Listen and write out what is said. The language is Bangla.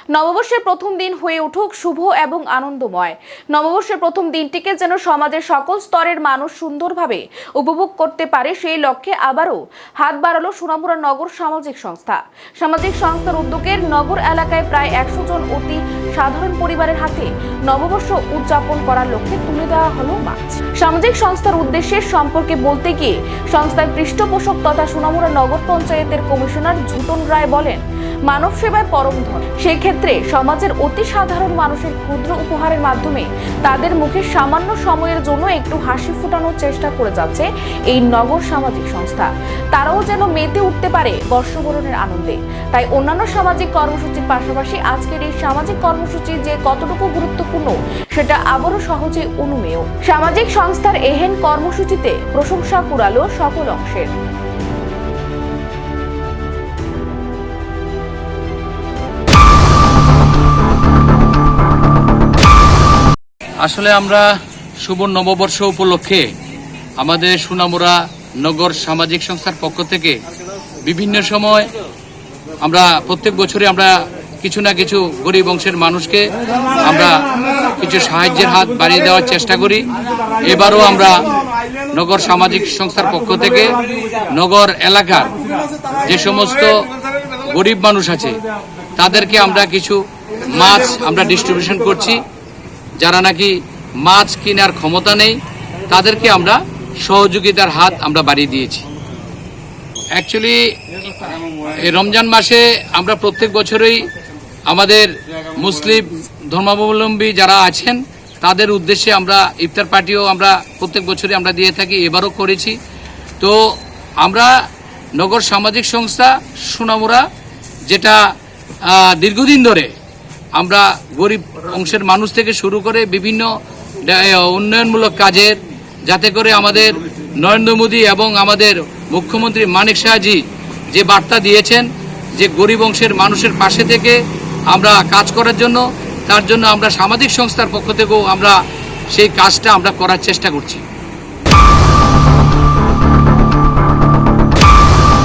নববর্ষের প্রথম দিন হয়ে উঠুক শুভ এবং আনন্দময়। নববর্ষের প্রথম দিনটিকে যেন সমাজের সকল স্তরের মানুষ সুন্দরভাবে উপভোগ করতে পারে, সেই লক্ষ্যে আবারও হাত বাড়ালো সোনামুড়া নগর সামাজিক সংস্থা। সামাজিক সংস্থার উদ্যোগের নগর এলাকায় প্রায় 100 জন অতি সাধারণ পরিবারের হাতে নববর্ষ উদযাপন করার লক্ষ্যে তুলে দেওয়া হলো মাছ। সামাজিক সংস্থার উদ্দেশ্যের সম্পর্কে বলতে গিয়ে সংস্থার পৃষ্ঠপোষক তথা সোনামুড়া নগর পঞ্চায়েতের কমিশনার ঝুটন রায় বলেন, মানব সেবায় পরম ধর্ম। সেই ক্ষেত্রে সমাজের অতি সাধারণ মানুষের ক্ষুদ্র উপহারের মাধ্যমে তাদের মুখে সামান্য সময়ের জন্য একটু হাসি ফোটানোর চেষ্টা করে যাচ্ছে এই নগর সামাজিক সংস্থা। তারাও যেন মেতে উঠতে পারে বর্ষবরণের আনন্দে। তাই অন্যান্য সামাজিক কর্মসূচির পাশাপাশি আজকের এই সামাজিক কর্মসূচি যে কতটুকু গুরুত্বপূর্ণ সেটা আবারও সহজে অনুমেয়। সামাজিক সংস্থার এহেন কর্মসূচিতে প্রশংসা কুড়ালো সকল অংশের। আসলে আমরা শুভ নববর্ষ উপলক্ষে আমাদের সোনামুড়া নগর সামাজিক সংস্থার পক্ষ থেকে বিভিন্ন সময় আমরা প্রত্যেক বছরই আমরা কিছু না কিছু গরিব অংশের মানুষকে আমরা কিছু সাহায্যের হাত বাড়িয়ে দেওয়ার চেষ্টা করি। এবারও আমরা নগর সামাজিক সংস্থার পক্ষ থেকে নগর এলাকার যে সমস্ত গরিব মানুষ আছে তাদেরকে আমরা কিছু মাছ আমরা ডিস্ট্রিবিউশন করছি। যারা নাকি মাছ কেনার ক্ষমতা নেই তাদেরকে আমরা সহযোগিতার হাত আমরা বাড়িয়ে দিয়েছি। অ্যাকচুয়ালি এই রমজান মাসে আমরা প্রত্যেক বছরই আমাদের মুসলিম ধর্মাবলম্বী যারা আছেন তাদের উদ্দেশ্যে আমরা ইফতার পার্টিও আমরা প্রত্যেক বছরই আমরা দিয়ে থাকি, এবারও করেছি। তো আমরা নগর সামাজিক সংস্থা সোনামুড়া যেটা দীর্ঘদিন ধরে আমরা গরিব অংশের মানুষ থেকে শুরু করে বিভিন্ন উন্নয়নমূলক কাজের, যাতে করে আমাদের নরেন্দ্র মোদী এবং আমাদের মুখ্যমন্ত্রী মানিক শাহজি যে বার্তা দিয়েছেন যে গরিব অংশের মানুষের পাশে থেকে আমরা কাজ করার জন্য, তার জন্য আমরা সামাজিক সংস্থার পক্ষ থেকেও আমরা সেই কাজটা আমরা করার চেষ্টা করছি।